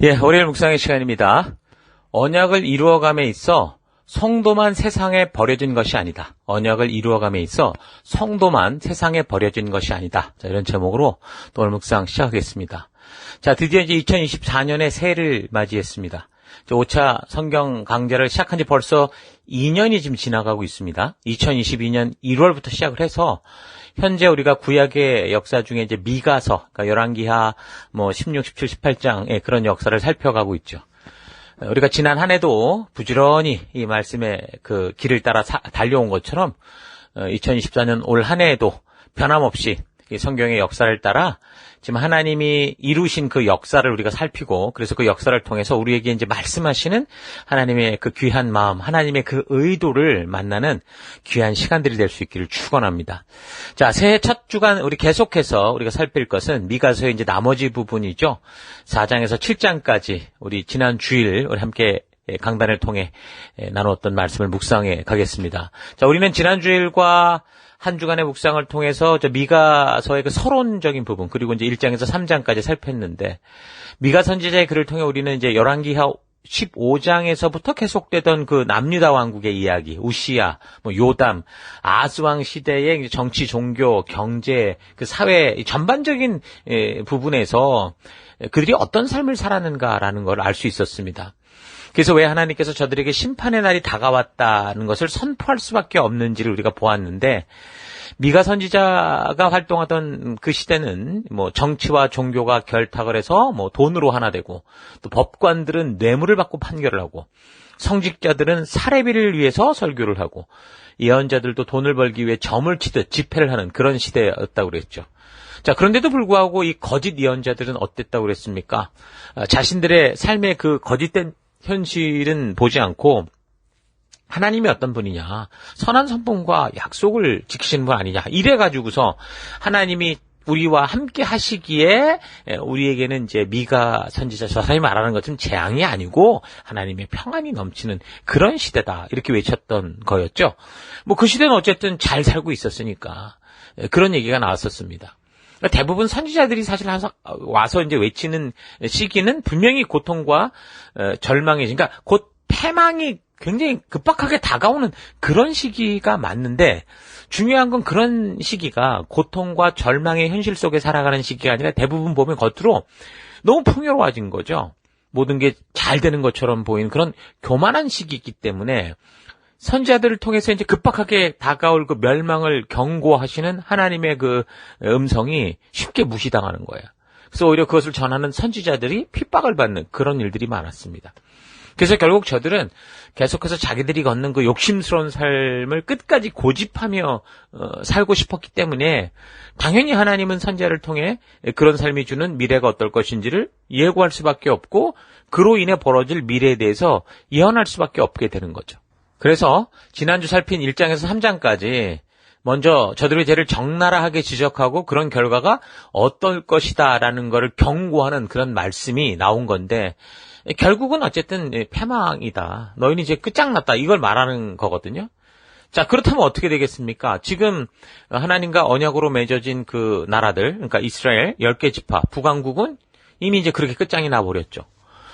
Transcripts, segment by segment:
예, 월요일 묵상의 시간입니다. 언약을 이루어감에 있어 성도만 세상에 버려진 것이 아니다. 언약을 이루어감에 있어 성도만 세상에 버려진 것이 아니다. 자, 이런 제목으로 또 오늘 묵상 시작하겠습니다. 자, 드디어 이제 2024년의 새해를 맞이했습니다. 5차 성경 강좌를 시작한 지 벌써 2년이 지금 지나가고 있습니다. 2022년 1월부터 시작을 해서 현재 우리가 구약의 역사 중에 이제 미가서, 그러니까 열왕기하 16, 17, 18장의 그런 역사를 살펴가고 있죠. 우리가 지난 한 해도 부지런히 이 말씀의 그 길을 따라 달려온 것처럼 2024년 올 한 해에도 변함없이 이 성경의 역사를 따라 지금 하나님이 이루신 그 역사를 우리가 살피고, 그래서 그 역사를 통해서 우리에게 이제 말씀하시는 하나님의 그 귀한 마음, 하나님의 그 의도를 만나는 귀한 시간들이 될 수 있기를 축원합니다. 자, 새해 첫 주간 우리 계속해서 우리가 살필 것은 미가서의 이제 나머지 부분이죠. 4장에서 7장까지 우리 지난 주일 우리 함께 강단을 통해 나누었던 말씀을 묵상해 가겠습니다. 자, 우리는 지난 주일과 한 주간의 묵상을 통해서 미가서의 그 서론적인 부분, 그리고 이제 1장에서 3장까지 살폈는데, 미가 선지자의 글을 통해 우리는 이제 열왕기하 15장에서부터 계속되던 그 남유다 왕국의 이야기, 우시야, 요담, 아스왕 시대의 정치, 종교, 경제, 그 사회 전반적인 부분에서 그들이 어떤 삶을 살았는가라는 걸 알 수 있었습니다. 그래서 왜 하나님께서 저들에게 심판의 날이 다가왔다는 것을 선포할 수밖에 없는지를 우리가 보았는데, 미가 선지자가 활동하던 그 시대는 정치와 종교가 결탁을 해서 돈으로 하나 되고, 또 법관들은 뇌물을 받고 판결을 하고, 성직자들은 사례비를 위해서 설교를 하고, 예언자들도 돈을 벌기 위해 점을 치듯 집회를 하는 그런 시대였다고 그랬죠. 자, 그런데도 불구하고 이 거짓 예언자들은 어땠다고 그랬습니까? 자신들의 삶의 그 거짓된 현실은 보지 않고 하나님이 어떤 분이냐, 선한 선봉과 약속을 지키시는 분 아니냐, 이래가지고서 하나님이 우리와 함께 하시기에 우리에게는 이제 미가 선지자 저 사람이 말하는 것은 재앙이 아니고 하나님의 평안이 넘치는 그런 시대다, 이렇게 외쳤던 거였죠. 그 시대는 어쨌든 잘 살고 있었으니까 그런 얘기가 나왔었습니다. 대부분 선지자들이 사실 와서 이제 외치는 시기는 분명히 고통과 절망이, 그러니까 곧 패망이 굉장히 급박하게 다가오는 그런 시기가 맞는데, 중요한 건 그런 시기가 고통과 절망의 현실 속에 살아가는 시기가 아니라 대부분 보면 겉으로 너무 풍요로워진 거죠. 모든 게 잘 되는 것처럼 보이는 그런 교만한 시기이기 때문에 선지자들을 통해서 이제 급박하게 다가올 그 멸망을 경고하시는 하나님의 그 음성이 쉽게 무시당하는 거예요. 그래서 오히려 그것을 전하는 선지자들이 핍박을 받는 그런 일들이 많았습니다. 그래서 결국 저들은 계속해서 자기들이 걷는 그 욕심스러운 삶을 끝까지 고집하며 살고 싶었기 때문에 당연히 하나님은 선지자를 통해 그런 삶이 주는 미래가 어떨 것인지를 예고할 수밖에 없고, 그로 인해 벌어질 미래에 대해서 예언할 수밖에 없게 되는 거죠. 그래서 지난주 살핀 1장에서 3장까지 먼저 저들의 죄를 적나라하게 지적하고 그런 결과가 어떨 것이다라는 것을 경고하는 그런 말씀이 나온 건데, 결국은 어쨌든 패망이다, 너희는 이제 끝장났다, 이걸 말하는 거거든요. 자, 그렇다면 어떻게 되겠습니까? 지금 하나님과 언약으로 맺어진 그 나라들, 그러니까 이스라엘 10개 지파, 북왕국은 이미 이제 그렇게 끝장이 나버렸죠.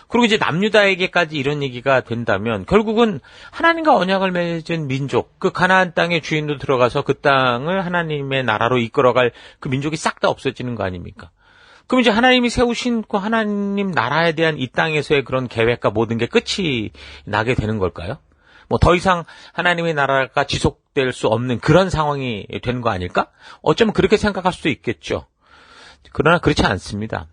그리고 이제 남유다에게까지 이런 얘기가 된다면 결국은 하나님과 언약을 맺은 민족, 그 가나안 땅의 주인도 들어가서 그 땅을 하나님의 나라로 이끌어갈 그 민족이 싹 다 없어지는 거 아닙니까? 그럼 이제 하나님이 세우신 그 하나님 나라에 대한 이 땅에서의 그런 계획과 모든 게 끝이 나게 되는 걸까요? 더 이상 하나님의 나라가 지속될 수 없는 그런 상황이 되는 거 아닐까? 어쩌면 그렇게 생각할 수도 있겠죠. 그러나 그렇지 않습니다.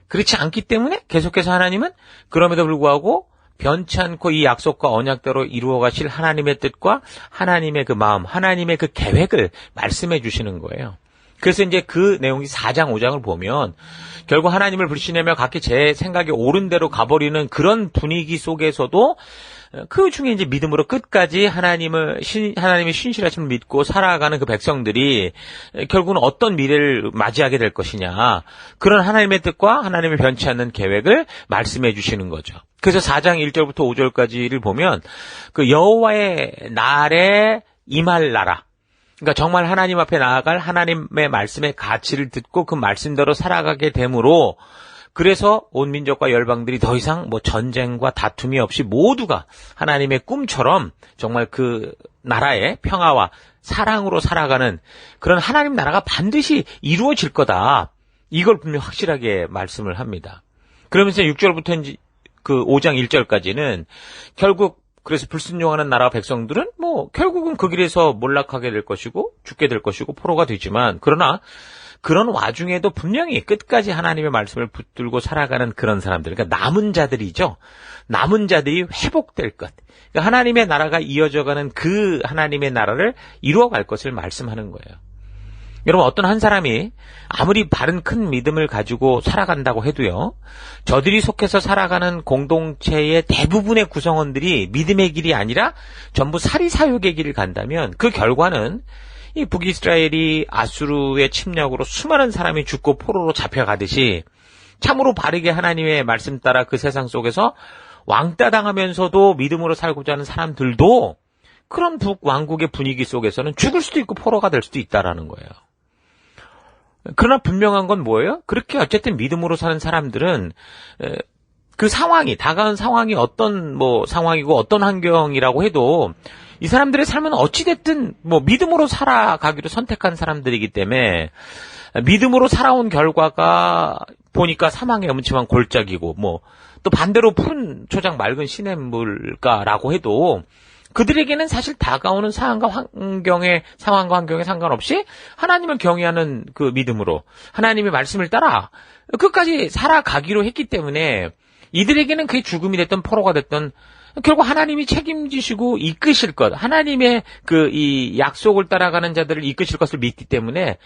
그렇지 않기 때문에 계속해서 하나님은 그럼에도 불구하고 변치 않고 이 약속과 언약대로 이루어 가실 하나님의 뜻과 하나님의 그 마음, 하나님의 그 계획을 말씀해 주시는 거예요. 그래서 이제 그 내용이 4장, 5장을 보면 결국 하나님을 불신하며 각기 제 생각에 옳은 대로 가버리는 그런 분위기 속에서도 그 중에 이제 믿음으로 끝까지 하나님의 신실하심을 믿고 살아가는 그 백성들이 결국은 어떤 미래를 맞이하게 될 것이냐, 그런 하나님의 뜻과 하나님의 변치 않는 계획을 말씀해 주시는 거죠. 그래서 4장 1절부터 5절까지를 보면 그 여호와의 날에 임할 나라, 그러니까 정말 하나님 앞에 나아갈 하나님의 말씀의 가치를 듣고 그 말씀대로 살아가게 되므로 그래서 온 민족과 열방들이 더 이상 뭐 전쟁과 다툼이 없이 모두가 하나님의 꿈처럼 정말 그 나라의 평화와 사랑으로 살아가는 그런 하나님 나라가 반드시 이루어질 거다. 이걸 분명 확실하게 말씀을 합니다. 그러면서 6절부터 그 5장 1절까지는 결국 그래서 불순종하는 나라 백성들은 뭐 결국은 그 길에서 몰락하게 될 것이고 죽게 될 것이고 포로가 되지만 그러나 그런 와중에도 분명히 끝까지 하나님의 말씀을 붙들고 살아가는 그런 사람들, 그러니까 남은 자들이죠. 남은 자들이 회복될 것. 그러니까 하나님의 나라가 이어져가는 그 하나님의 나라를 이루어갈 것을 말씀하는 거예요. 여러분 어떤 한 사람이 아무리 바른 큰 믿음을 가지고 살아간다고 해도요. 저들이 속해서 살아가는 공동체의 대부분의 구성원들이 믿음의 길이 아니라 전부 사리사욕의 길을 간다면 그 결과는 이 북이스라엘이 아수르의 침략으로 수많은 사람이 죽고 포로로 잡혀가듯이 참으로 바르게 하나님의 말씀 따라 그 세상 속에서 왕따 당하면서도 믿음으로 살고자 하는 사람들도 그런 북왕국의 분위기 속에서는 죽을 수도 있고 포로가 될 수도 있다라는 거예요. 그러나 분명한 건 뭐예요? 그렇게 어쨌든 믿음으로 사는 사람들은 그 상황이 다가온 상황이 어떤 뭐 상황이고 어떤 환경이라고 해도 이 사람들의 삶은 어찌됐든 뭐 믿음으로 살아가기로 선택한 사람들이기 때문에 믿음으로 살아온 결과가 보니까 사망의 음침한 골짜기고 뭐 또 반대로 푸른 초장 맑은 시냇물가라고 해도 그들에게는 사실 다가오는 상황과 환경에 상관없이 하나님을 경외하는 그 믿음으로 하나님의 말씀을 따라 끝까지 살아가기로 했기 때문에 이들에게는 그게 죽음이 됐던 포로가 됐던 결국 하나님이 책임지시고 이끄실 것, 하나님의 그 이 약속을 따라가는 자들을 이끄실 것을 믿기 때문에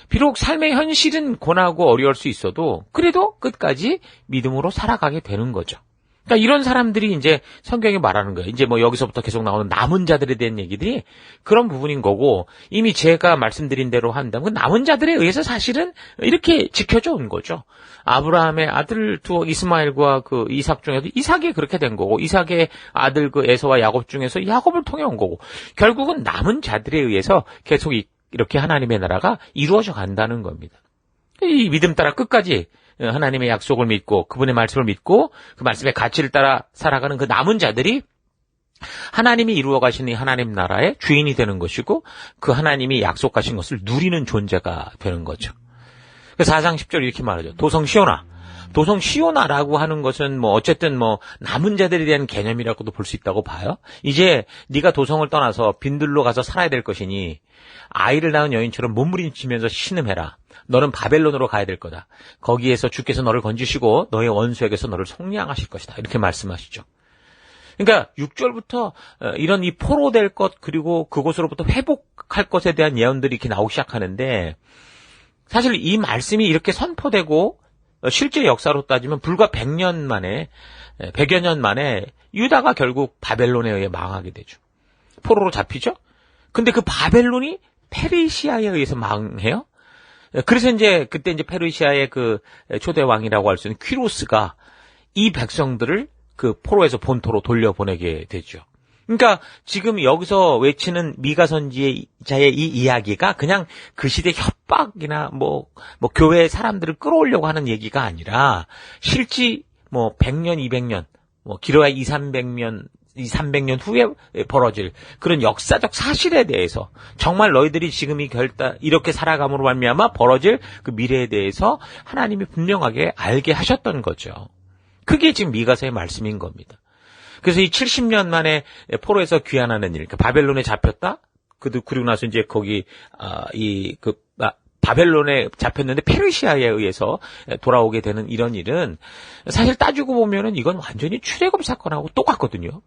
비록 삶의 현실은 고나고 어려울 수 있어도 그래도 끝까지 믿음으로 살아가게 되는 거죠. 그러니까 이런 사람들이 이제 성경이 말하는 거예요. 이제 뭐 여기서부터 계속 나오는 남은 자들에 대한 얘기들이 그런 부분인 거고 이미 제가 말씀드린 대로 한다면 그 남은 자들에 의해서 사실은 이렇게 지켜져 온 거죠. 아브라함의 아들 두 이스마엘과 그 이삭 중에도 이삭이 그렇게 된 거고 이삭의 아들 그 에서와 야곱 중에서 야곱을 통해 온 거고 결국은 남은 자들에 의해서 계속 이렇게 하나님의 나라가 이루어져 간다는 겁니다. 이 믿음 따라 끝까지 하나님의 약속을 믿고 그분의 말씀을 믿고 그 말씀의 가치를 따라 살아가는 그 남은 자들이 하나님이 이루어 가시는 하나님 나라의 주인이 되는 것이고 그 하나님이 약속하신 것을 누리는 존재가 되는 거죠. 그래서 4장 10절 이렇게 말하죠. 도성 시온아. 도성 시온아라고 하는 것은 뭐 어쨌든 뭐 남은 자들에 대한 개념이라고도 볼 수 있다고 봐요. 이제 네가 도성을 떠나서 빈들로 가서 살아야 될 것이니 아이를 낳은 여인처럼 몸부림치면서 신음해라. 너는 바벨론으로 가야 될 거다. 거기에서 주께서 너를 건지시고 너의 원수에게서 너를 속량하실 것이다. 이렇게 말씀하시죠. 그러니까 6절부터 이런 이 포로될 것 그리고 그곳으로부터 회복할 것에 대한 예언들이 이렇게 나오기 시작하는데 사실 이 말씀이 이렇게 선포되고 실제 역사로 따지면 불과 100년 만에 100여 년 만에 유다가 결국 바벨론에 의해 망하게 되죠. 포로로 잡히죠. 근데 그 바벨론이 페르시아에 의해서 망해요. 그래서 이제 그때 이제 페르시아의 그 초대 왕이라고 할 수 있는 퀴로스가 이 백성들을 그 포로에서 본토로 돌려보내게 되죠. 그러니까 지금 여기서 외치는 미가 선지자의 이 이야기가 그냥 그 시대 협박이나 뭐 교회 사람들을 끌어오려고 하는 얘기가 아니라 실제 뭐 100년, 200년, 뭐 길어야 300년 후에 벌어질 그런 역사적 사실에 대해서 정말 너희들이 지금 이렇게 살아감으로 말미암아 벌어질 그 미래에 대해서 하나님이 분명하게 알게 하셨던 거죠. 그게 지금 미가서의 말씀인 겁니다. 그래서 이 70년 만에 포로에서 귀환하는 일, 그러니까 바벨론에 잡혔다. 그리고 나서 이제 거기 바벨론에 잡혔는데 페르시아에 의해서 돌아오게 되는 이런 일은 사실 따지고 보면은 이건 완전히 출애굽 사건하고 똑같거든요.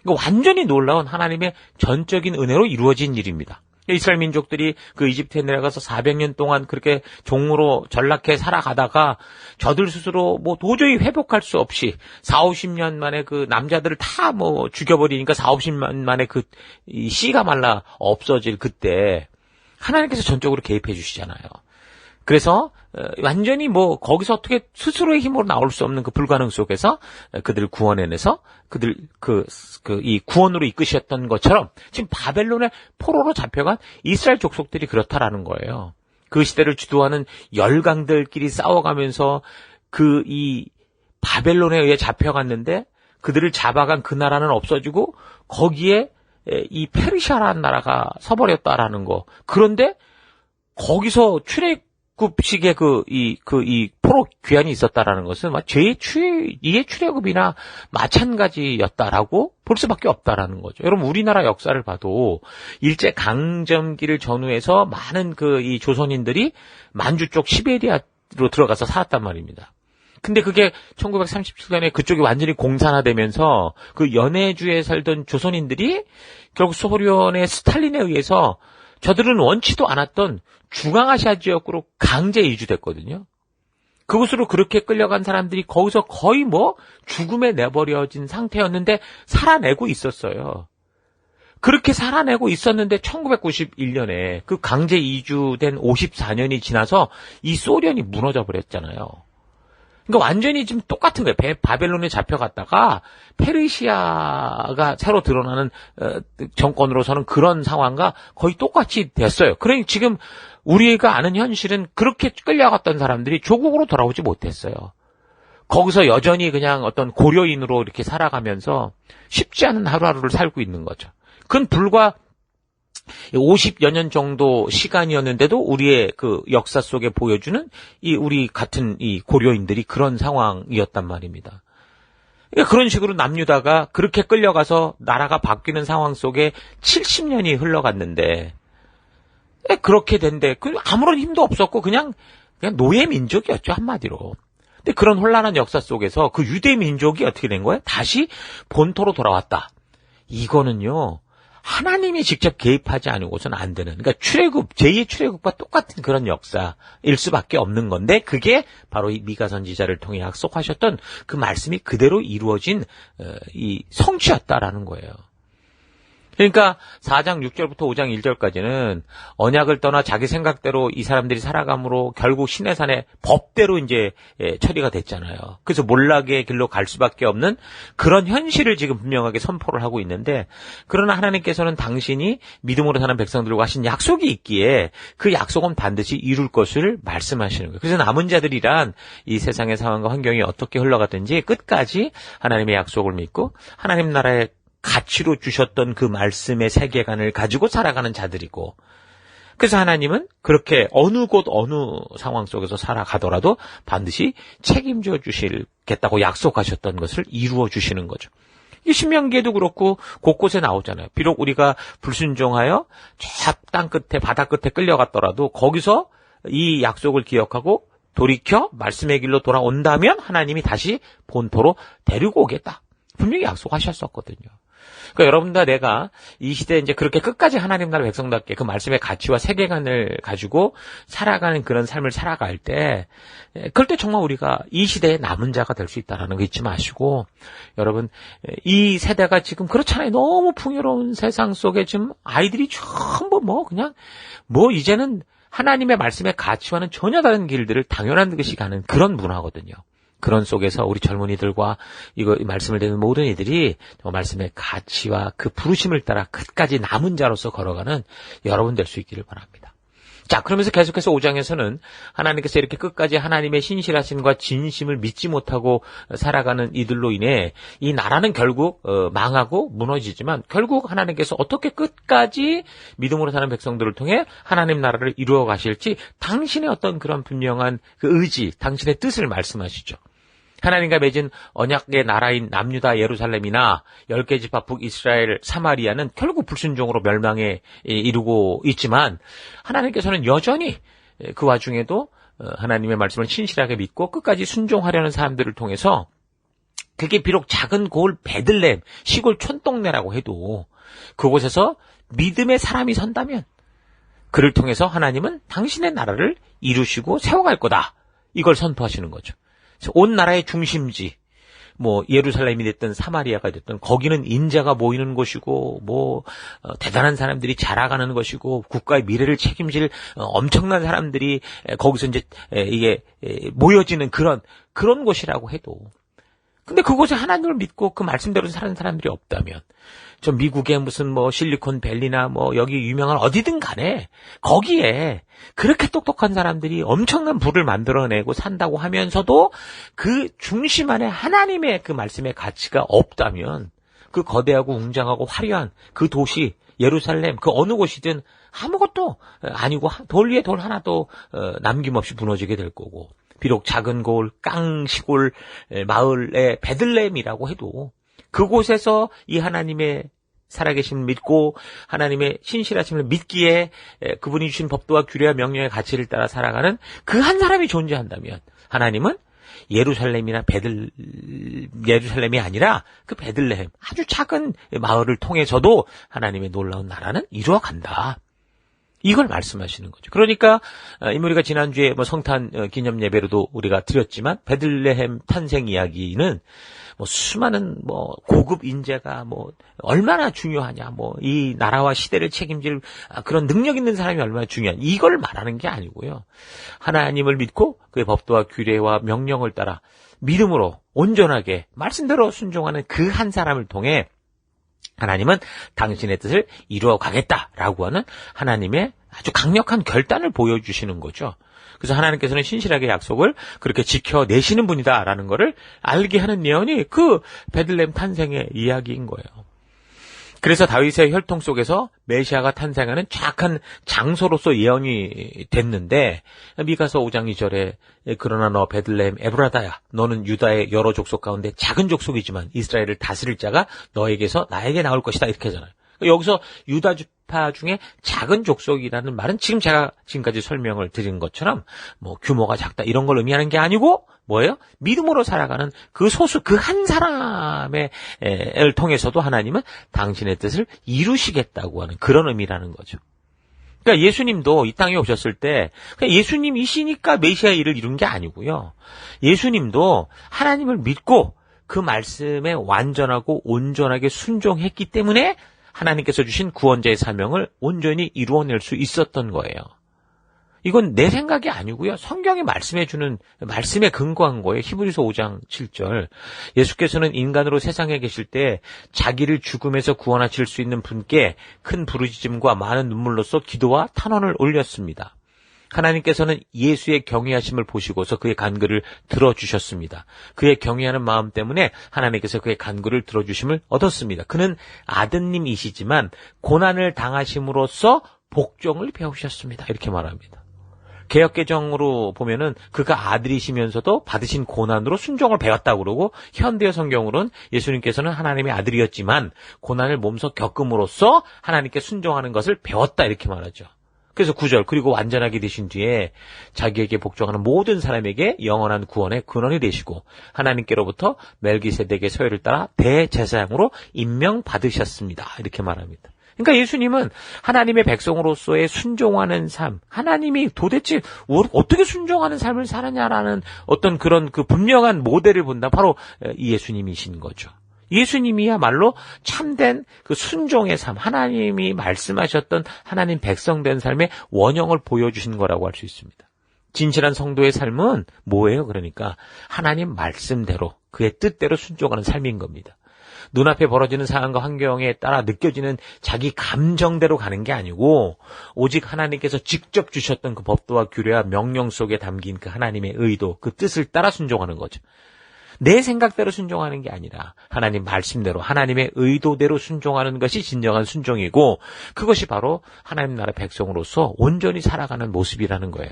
완전히 놀라운 하나님의 전적인 은혜로 이루어진 일입니다. 이스라엘 민족들이 그 이집트에 내려가서 400년 동안 그렇게 종으로 전락해 살아가다가 저들 스스로 뭐 도저히 회복할 수 없이 40-50년 만에 그 남자들을 다 뭐 죽여버리니까 40-50년 만에 그 이 씨가 말라 없어질 그때 하나님께서 전적으로 개입해 주시잖아요. 그래서 완전히 뭐 거기서 어떻게 스스로의 힘으로 나올 수 없는 그 불가능 속에서 그들을 구원해내서 그들 이 구원으로 이끄셨던 것처럼 지금 바벨론의 포로로 잡혀간 이스라엘 족속들이 그렇다라는 거예요. 그 시대를 주도하는 열강들끼리 싸워가면서 이 바벨론에 의해 잡혀갔는데 그들을 잡아간 그 나라는 없어지고 거기에 이 페르시아라는 나라가 서버렸다라는 거. 그런데 거기서 출애굽식의 이 포로 귀환이 있었다라는 것은 이해 출애굽이나 마찬가지였다라고 볼 수밖에 없다라는 거죠. 여러분, 우리나라 역사를 봐도 일제 강점기를 전후해서 많은 이 조선인들이 만주 쪽 시베리아로 들어가서 살았단 말입니다. 근데 그게 1937년에 그쪽이 완전히 공산화되면서 그 연해주에 살던 조선인들이 결국 소련의 스탈린에 의해서 저들은 원치도 않았던 중앙아시아 지역으로 강제 이주됐거든요. 그곳으로 그렇게 끌려간 사람들이 거기서 거의 죽음에 내버려진 상태였는데 살아내고 있었어요. 그렇게 살아내고 있었는데 1991년에 그 강제 이주된 54년이 지나서 이 소련이 무너져 버렸잖아요. 그러니까 완전히 지금 똑같은 거예요. 바벨론에 잡혀갔다가 페르시아가 새로 드러나는 정권으로서는 그런 상황과 거의 똑같이 됐어요. 그러니 지금 우리가 아는 현실은 그렇게 끌려갔던 사람들이 조국으로 돌아오지 못했어요. 거기서 여전히 그냥 어떤 고려인으로 이렇게 살아가면서 쉽지 않은 하루하루를 살고 있는 거죠. 그건 불과 50여 년 정도 시간이었는데도 우리의 그 역사 속에 보여주는 우리 같은 이 고려인들이 그런 상황이었단 말입니다. 그러니까 그런 식으로 남유다가 그렇게 끌려가서 나라가 바뀌는 상황 속에 70년이 흘러갔는데 그렇게 된데 아무런 힘도 없었고 그냥 노예 민족이었죠, 한마디로. 근데 그런 혼란한 역사 속에서 그 유대 민족이 어떻게 된 거예요? 다시 본토로 돌아왔다. 이거는요, 하나님이 직접 개입하지 않고서는 안 되는, 그러니까 제2의 출애굽과 똑같은 그런 역사일 수밖에 없는 건데, 그게 바로 이 미가 선지자를 통해 약속하셨던 그 말씀이 그대로 이루어진 이 성취였다라는 거예요. 그러니까 4장 6절부터 5장 1절까지는 언약을 떠나 자기 생각대로 이 사람들이 살아감으로 결국 시내산의 법대로 이제 처리가 됐잖아요. 그래서 몰락의 길로 갈 수밖에 없는 그런 현실을 지금 분명하게 선포를 하고 있는데, 그러나 하나님께서는 당신이 믿음으로 사는 백성들과 하신 약속이 있기에 그 약속은 반드시 이룰 것을 말씀하시는 거예요. 그래서 남은 자들이란 이 세상의 상황과 환경이 어떻게 흘러가든지 끝까지 하나님의 약속을 믿고 하나님 나라의 가치로 주셨던 그 말씀의 세계관을 가지고 살아가는 자들이고, 그래서 하나님은 그렇게 어느 곳 어느 상황 속에서 살아가더라도 반드시 책임져 주시겠다고 약속하셨던 것을 이루어 주시는 거죠. 이 신명기에도 그렇고 곳곳에 나오잖아요. 비록 우리가 불순종하여 저 땅 끝에 바다 끝에 끌려갔더라도 거기서 이 약속을 기억하고 돌이켜 말씀의 길로 돌아온다면 하나님이 다시 본토로 데리고 오겠다. 분명히 약속하셨었거든요. 그러니까 여러분과 내가 이 시대에 이제 그렇게 끝까지 하나님 나라 백성답게 그 말씀의 가치와 세계관을 가지고 살아가는 그런 삶을 살아갈 때, 그럴 때 정말 우리가 이 시대의 남은 자가 될 수 있다는 거 잊지 마시고, 여러분, 이 세대가 지금 그렇잖아요. 너무 풍요로운 세상 속에 지금 아이들이 전부 이제는 하나님의 말씀의 가치와는 전혀 다른 길들을 당연한 듯이 가는 그런 문화거든요. 그런 속에서 우리 젊은이들과 이 말씀을 듣는 모든 이들이 말씀의 가치와 그 부르심을 따라 끝까지 남은 자로서 걸어가는 여러분 될 수 있기를 바랍니다. 자, 그러면서 계속해서 5장에서는 하나님께서 이렇게 끝까지 하나님의 신실하심과 진심을 믿지 못하고 살아가는 이들로 인해 이 나라는 결국 망하고 무너지지만, 결국 하나님께서 어떻게 끝까지 믿음으로 사는 백성들을 통해 하나님 나라를 이루어 가실지 당신의 어떤 그런 분명한 그 의지, 당신의 뜻을 말씀하시죠. 하나님과 맺은 언약의 나라인 남유다 예루살렘이나 10개 지파 북이스라엘 사마리아는 결국 불순종으로 멸망에 이르고 있지만, 하나님께서는 여전히 그 와중에도 하나님의 말씀을 신실하게 믿고 끝까지 순종하려는 사람들을 통해서, 그게 비록 작은 고을 베들레헴 시골 촌동네라고 해도 그곳에서 믿음의 사람이 선다면 그를 통해서 하나님은 당신의 나라를 이루시고 세워갈 거다, 이걸 선포하시는 거죠. 온 나라의 중심지, 예루살렘이 됐든 사마리아가 됐든 거기는 인자가 모이는 곳이고, 대단한 사람들이 자라가는 것이고, 국가의 미래를 책임질 엄청난 사람들이 거기서 이제 이게 모여지는 그런 곳이라고 해도, 근데 그곳에 하나님을 믿고 그 말씀대로 사는 사람들이 없다면, 저 미국의 무슨 뭐 실리콘밸리나 뭐 여기 유명한 어디든 간에 거기에 그렇게 똑똑한 사람들이 엄청난 부를 만들어내고 산다고 하면서도 그 중심 안에 하나님의 그 말씀의 가치가 없다면 그 거대하고 웅장하고 화려한 그 도시 예루살렘 그 어느 곳이든 아무것도 아니고 돌 위에 돌 하나도 남김없이 무너지게 될 거고, 비록 작은 골, 깡 시골 마을의 베들레헴이라고 해도 그곳에서 이 하나님의 살아계심을 믿고 하나님의 신실하심을 믿기에 그분이 주신 법도와 규례와 명령의 가치를 따라 살아가는 그 한 사람이 존재한다면 하나님은 예루살렘이 아니라 그 베들레헴 아주 작은 마을을 통해서도 하나님의 놀라운 나라는 이루어간다. 이걸 말씀하시는 거죠. 그러니까 우리가 지난주에 뭐 성탄 기념 예배로도 우리가 드렸지만 베들레헴 탄생 이야기는 뭐 수많은 뭐 고급 인재가 뭐 얼마나 중요하냐, 뭐 이 나라와 시대를 책임질 그런 능력 있는 사람이 얼마나 중요한, 이걸 말하는 게 아니고요. 하나님을 믿고 그의 법도와 규례와 명령을 따라 믿음으로 온전하게 말씀대로 순종하는 그 한 사람을 통해 하나님은 당신의 뜻을 이루어 가겠다라고 하는 하나님의 아주 강력한 결단을 보여주시는 거죠. 그래서 하나님께서는 신실하게 약속을 그렇게 지켜내시는 분이다라는 것을 알게 하는 예언이 그 베들레헴 탄생의 이야기인 거예요. 그래서 다윗의 혈통 속에서 메시아가 탄생하는 정확한 장소로서 예언이 됐는데, 미가서 5장 2절에 그러나 너 베들레헴 에브라다야, 너는 유다의 여러 족속 가운데 작은 족속이지만 이스라엘을 다스릴 자가 너에게서 나에게 나올 것이다, 이렇게 하잖아요. 여기서 유다 지파 중에 작은 족속이라는 말은 지금 제가 지금까지 설명을 드린 것처럼 뭐 규모가 작다 이런 걸 의미하는 게 아니고 뭐예요? 믿음으로 살아가는 그 소수 그 한 사람을 통해서도 하나님은 당신의 뜻을 이루시겠다고 하는 그런 의미라는 거죠. 그러니까 예수님도 이 땅에 오셨을 때 예수님이시니까 메시아의 일을 이룬 게 아니고요. 예수님도 하나님을 믿고 그 말씀에 완전하고 온전하게 순종했기 때문에 하나님께서 주신 구원자의 사명을 온전히 이루어낼 수 있었던 거예요. 이건 내 생각이 아니고요. 성경이 말씀해주는 말씀에 근거한 거예요. 히브리서 5장 7절. 예수께서는 인간으로 세상에 계실 때 자기를 죽음에서 구원하실 수 있는 분께 큰 부르짖음과 많은 눈물로써 기도와 탄원을 올렸습니다. 하나님께서는 예수의 경외하심을 보시고서 그의 간구를 들어주셨습니다. 그의 경외하는 마음 때문에 하나님께서 그의 간구를 들어주심을 얻었습니다. 그는 아드님이시지만 고난을 당하심으로써 복종을 배우셨습니다. 이렇게 말합니다. 개역개정으로 보면은 그가 아들이시면서도 받으신 고난으로 순종을 배웠다고 그러고, 현대어 성경으로는 예수님께서는 하나님의 아들이었지만 고난을 몸소 겪음으로써 하나님께 순종하는 것을 배웠다, 이렇게 말하죠. 그래서 9절, 그리고 완전하게 되신 뒤에 자기에게 복종하는 모든 사람에게 영원한 구원의 근원이 되시고 하나님께로부터 멜기세덱의 서열을 따라 대제사장으로 임명받으셨습니다. 이렇게 말합니다. 그러니까 예수님은 하나님의 백성으로서의 순종하는 삶, 하나님이 도대체 어떻게 순종하는 삶을 살았냐라는 어떤 그런 그 분명한 모델을 본다. 바로 이 예수님이신 거죠. 예수님이야말로 참된 그 순종의 삶, 하나님이 말씀하셨던 하나님 백성된 삶의 원형을 보여주신 거라고 할 수 있습니다. 진실한 성도의 삶은 뭐예요? 그러니까 하나님 말씀대로 그의 뜻대로 순종하는 삶인 겁니다. 눈앞에 벌어지는 상황과 환경에 따라 느껴지는 자기 감정대로 가는 게 아니고 오직 하나님께서 직접 주셨던 그 법도와 규례와 명령 속에 담긴 그 하나님의 의도, 그 뜻을 따라 순종하는 거죠. 내 생각대로 순종하는 게 아니라 하나님 말씀대로 하나님의 의도대로 순종하는 것이 진정한 순종이고, 그것이 바로 하나님 나라 백성으로서 온전히 살아가는 모습이라는 거예요.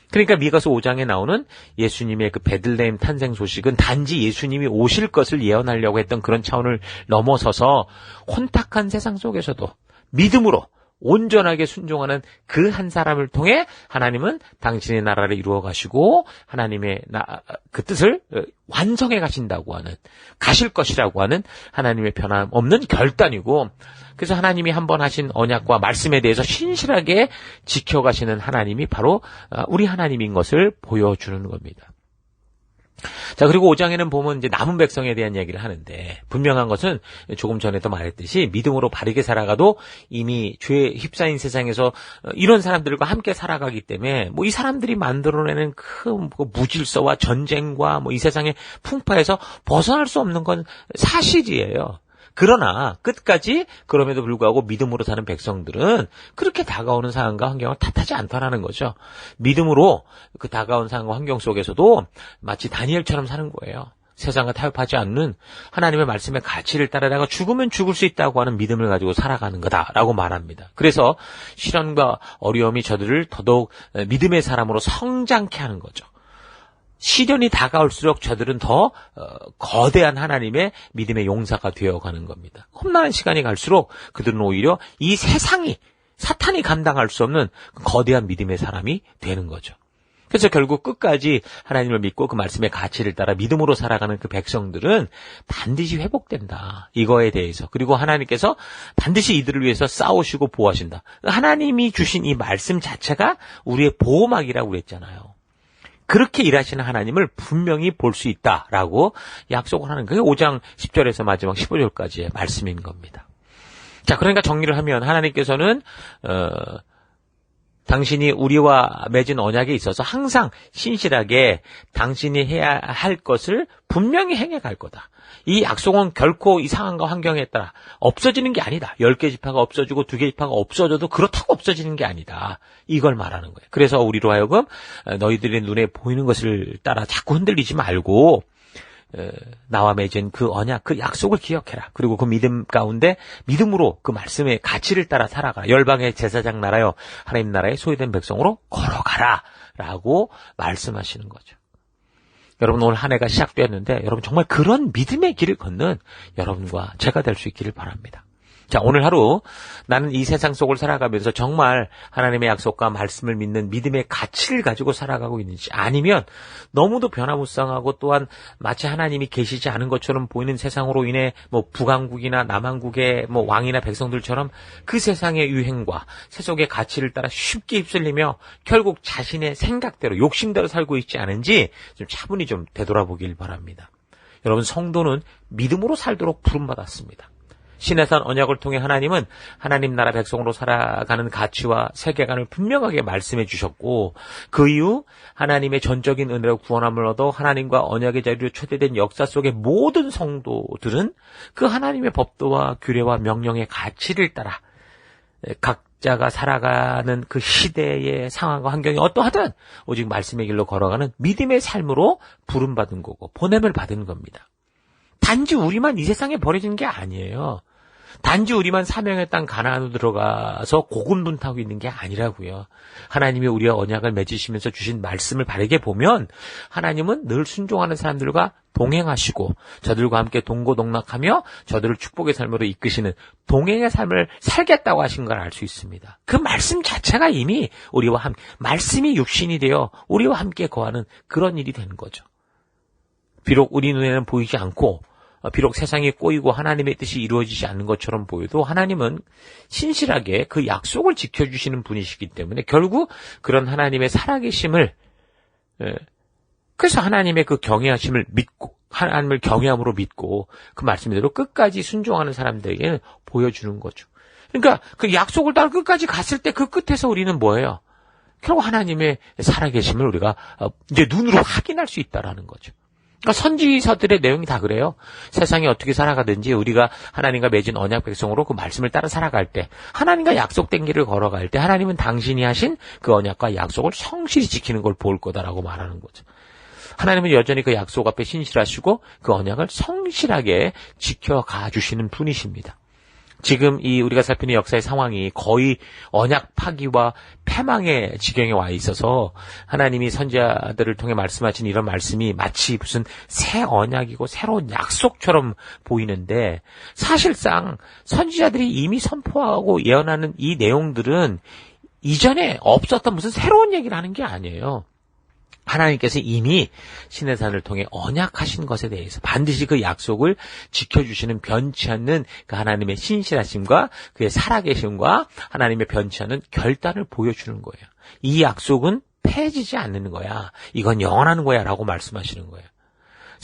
그러니까 미가서 5장에 나오는 예수님의 그 베들레헴 탄생 소식은 단지 예수님이 오실 것을 예언하려고 했던 그런 차원을 넘어서서 혼탁한 세상 속에서도 믿음으로 온전하게 순종하는 그 한 사람을 통해 하나님은 당신의 나라를 이루어 가시고 하나님의 그 뜻을 완성해 가신다고 하는, 가실 것이라고 하는 하나님의 변함없는 결단이고, 그래서 하나님이 한번 하신 언약과 말씀에 대해서 신실하게 지켜가시는 하나님이 바로 우리 하나님인 것을 보여주는 겁니다. 자, 그리고 5장에는 보면 이제 남은 백성에 대한 이야기를 하는데, 분명한 것은 조금 전에도 말했듯이 믿음으로 바르게 살아가도 이미 죄에 휩싸인 세상에서 이런 사람들과 함께 살아가기 때문에 뭐 이 사람들이 만들어내는 그 무질서와 전쟁과 뭐 이 세상의 풍파에서 벗어날 수 없는 건 사실이에요. 그러나 끝까지 그럼에도 불구하고 믿음으로 사는 백성들은 그렇게 다가오는 상황과 환경을 탓하지 않다라는 거죠. 믿음으로 그 다가온 상황과 환경 속에서도 마치 다니엘처럼 사는 거예요. 세상과 타협하지 않는 하나님의 말씀의 가치를 따라다가 죽으면 죽을 수 있다고 하는 믿음을 가지고 살아가는 거다라고 말합니다. 그래서 시련과 어려움이 저들을 더더욱 믿음의 사람으로 성장케 하는 거죠. 시련이 다가올수록 저들은 더 거대한 하나님의 믿음의 용사가 되어가는 겁니다. 험난한 시간이 갈수록 그들은 오히려 이 세상이 사탄이 감당할 수 없는 거대한 믿음의 사람이 되는 거죠. 그래서 결국 끝까지 하나님을 믿고 그 말씀의 가치를 따라 믿음으로 살아가는 그 백성들은 반드시 회복된다. 이거에 대해서. 그리고 하나님께서 반드시 이들을 위해서 싸우시고 보호하신다. 하나님이 주신 이 말씀 자체가 우리의 보호막이라고 그랬잖아요. 그렇게 일하시는 하나님을 분명히 볼 수 있다라고 약속을 하는 그게 5장 10절에서 마지막 15절까지의 말씀인 겁니다. 자, 그러니까 정리를 하면 하나님께서는 당신이 우리와 맺은 언약에 있어서 항상 신실하게 당신이 해야 할 것을 분명히 행해 갈 거다. 이 약속은 결코 이 상황과 환경에 따라 없어지는 게 아니다. 10개 지파가 없어지고 2개 지파가 없어져도 그렇다고 없어지는 게 아니다. 이걸 말하는 거예요. 그래서 우리로 하여금 너희들의 눈에 보이는 것을 따라 자꾸 흔들리지 말고 나와 맺은 그 언약, 그 약속을 기억해라. 그리고 그 믿음 가운데 믿음으로 그 말씀의 가치를 따라 살아가라. 열방의 제사장 나라여 하나님 나라의 소유된 백성으로 걸어가라 라고 말씀하시는 거죠. 여러분, 오늘 한 해가 시작되었는데 여러분 정말 그런 믿음의 길을 걷는 여러분과 제가 될 수 있기를 바랍니다. 자, 오늘 하루 나는 이 세상 속을 살아가면서 정말 하나님의 약속과 말씀을 믿는 믿음의 가치를 가지고 살아가고 있는지, 아니면 너무도 변화무쌍하고 또한 마치 하나님이 계시지 않은 것처럼 보이는 세상으로 인해 뭐 북왕국이나 남왕국의 뭐 왕이나 백성들처럼 그 세상의 유행과 세속의 가치를 따라 쉽게 휩쓸리며 결국 자신의 생각대로 욕심대로 살고 있지 않은지 좀 차분히 좀 되돌아보길 바랍니다. 여러분, 성도는 믿음으로 살도록 부름받았습니다. 시내산 언약을 통해 하나님은 하나님 나라 백성으로 살아가는 가치와 세계관을 분명하게 말씀해 주셨고, 그 이후 하나님의 전적인 은혜로 구원함을 얻어 하나님과 언약의 자리로 초대된 역사 속의 모든 성도들은 그 하나님의 법도와 규례와 명령의 가치를 따라 각자가 살아가는 그 시대의 상황과 환경이 어떠하든 오직 말씀의 길로 걸어가는 믿음의 삶으로 부름받은 거고 보냄을 받은 겁니다. 단지 우리만 이 세상에 버려진 게 아니에요. 단지 우리만 사명의 땅 가나안으로 들어가서 고군분투하고 있는 게 아니라고요. 하나님이 우리와 언약을 맺으시면서 주신 말씀을 바르게 보면 하나님은 늘 순종하는 사람들과 동행하시고 저들과 함께 동고동락하며 저들을 축복의 삶으로 이끄시는 동행의 삶을 살겠다고 하신 걸 알 수 있습니다. 그 말씀 자체가 이미 우리와 함께, 말씀이 육신이 되어 우리와 함께 거하는 그런 일이 되는 거죠. 비록 우리 눈에는 보이지 않고 비록 세상이 꼬이고 하나님의 뜻이 이루어지지 않는 것처럼 보여도 하나님은 신실하게 그 약속을 지켜주시는 분이시기 때문에 결국 그런 하나님의 살아계심을, 그래서 하나님의 그 경외하심을 믿고 하나님을 경외함으로 믿고 그 말씀대로 끝까지 순종하는 사람들에게는 보여주는 거죠. 그러니까 그 약속을 따라 끝까지 갔을 때 그 끝에서 우리는 뭐예요? 결국 하나님의 살아계심을 우리가 이제 눈으로 확인할 수 있다라는 거죠. 그러니까 선지서들의 내용이 다 그래요. 세상이 어떻게 살아가든지 우리가 하나님과 맺은 언약 백성으로 그 말씀을 따라 살아갈 때, 하나님과 약속된 길을 걸어갈 때 하나님은 당신이 하신 그 언약과 약속을 성실히 지키는 걸 볼 거다라고 말하는 거죠. 하나님은 여전히 그 약속 앞에 신실하시고 그 언약을 성실하게 지켜가 주시는 분이십니다. 지금 이 우리가 살피는 역사의 상황이 거의 언약 파기와 패망의 지경에 와 있어서 하나님이 선지자들을 통해 말씀하신 이런 말씀이 마치 무슨 새 언약이고 새로운 약속처럼 보이는데, 사실상 선지자들이 이미 선포하고 예언하는 이 내용들은 이전에 없었던 무슨 새로운 얘기를 하는 게 아니에요. 하나님께서 이미 시내산을 통해 언약하신 것에 대해서 반드시 그 약속을 지켜주시는 변치 않는 그 하나님의 신실하심과 그의 살아계심과 하나님의 변치 않는 결단을 보여주는 거예요. 이 약속은 폐해지지 않는 거야. 이건 영원한 거야 라고 말씀하시는 거예요.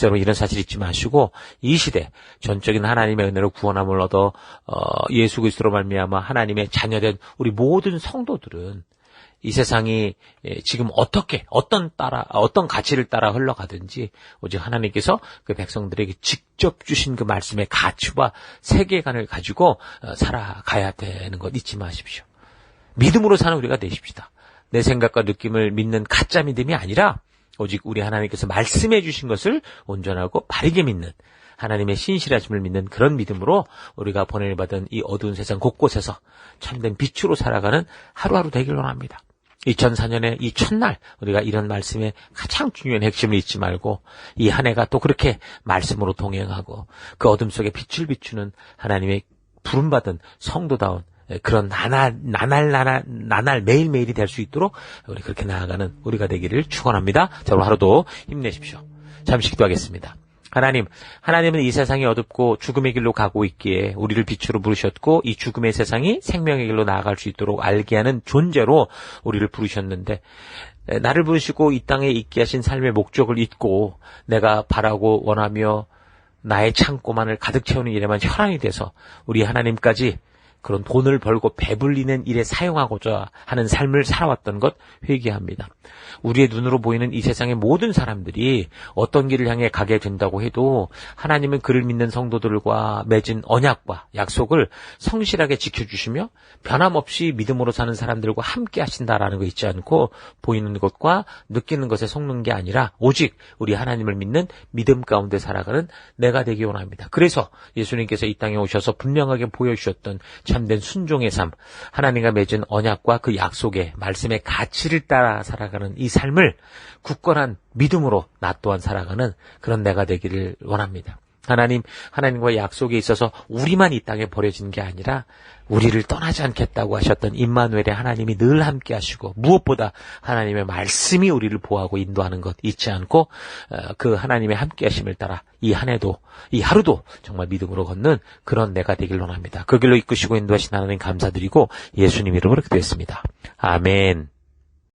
여러분 이런 사실 잊지 마시고 이 시대 전적인 하나님의 은혜로 구원함을 얻어 예수 그리스도로 말미암아 하나님의 자녀된 우리 모든 성도들은 이 세상이 지금 어떤 가치를 따라 흘러가든지 오직 하나님께서 그 백성들에게 직접 주신 그 말씀의 가치와 세계관을 가지고 살아가야 되는 것 잊지 마십시오. 믿음으로 사는 우리가 되십시다. 내 생각과 느낌을 믿는 가짜 믿음이 아니라 오직 우리 하나님께서 말씀해 주신 것을 온전하고 바르게 믿는 하나님의 신실하심을 믿는 그런 믿음으로 우리가 번뇌를 받은 이 어두운 세상 곳곳에서 참된 빛으로 살아가는 하루하루 되길 원합니다. 2004년의 이 첫날 우리가 이런 말씀의 가장 중요한 핵심을 잊지 말고 이 한 해가 또 그렇게 말씀으로 동행하고 그 어둠 속에 빛을 비추는 하나님의 부름받은 성도다운 그런 나날 매일매일이 될 수 있도록 우리 그렇게 나아가는 우리가 되기를 축원합니다. 자, 오늘 하루도 힘내십시오. 잠시 기도하겠습니다. 하나님은 이 세상이 어둡고 죽음의 길로 가고 있기에 우리를 빛으로 부르셨고 이 죽음의 세상이 생명의 길로 나아갈 수 있도록 알게 하는 존재로 우리를 부르셨는데 나를 부르시고 이 땅에 있게 하신 삶의 목적을 잊고 내가 바라고 원하며 나의 창고만을 가득 채우는 일에만 혈안이 돼서 우리 하나님까지 그런 돈을 벌고 배불리는 일에 사용하고자 하는 삶을 살아왔던 것 회개합니다. 우리의 눈으로 보이는 이 세상의 모든 사람들이 어떤 길을 향해 가게 된다고 해도 하나님은 그를 믿는 성도들과 맺은 언약과 약속을 성실하게 지켜주시며 변함없이 믿음으로 사는 사람들과 함께 하신다라는 거 잊지 않고 보이는 것과 느끼는 것에 속는 게 아니라 오직 우리 하나님을 믿는 믿음 가운데 살아가는 내가 되기 원합니다. 그래서 예수님께서 이 땅에 오셔서 분명하게 보여주셨던 참된 순종의 삶, 하나님과 맺은 언약과 그 약속의 말씀의 가치를 따라 살아가는 이 삶을 굳건한 믿음으로 나 또한 살아가는 그런 내가 되기를 원합니다. 하나님과 약속에 있어서 우리만 이 땅에 버려진 게 아니라 우리를 떠나지 않겠다고 하셨던 임마누엘의 하나님이 늘 함께 하시고 무엇보다 하나님의 말씀이 우리를 보호하고 인도하는 것 잊지 않고 그 하나님의 함께 하심을 따라 이 한 해도 이 하루도 정말 믿음으로 걷는 그런 내가 되길 원합니다. 그 길로 이끄시고 인도하신 하나님 감사드리고 예수님 이름으로 기도했습니다. 아멘.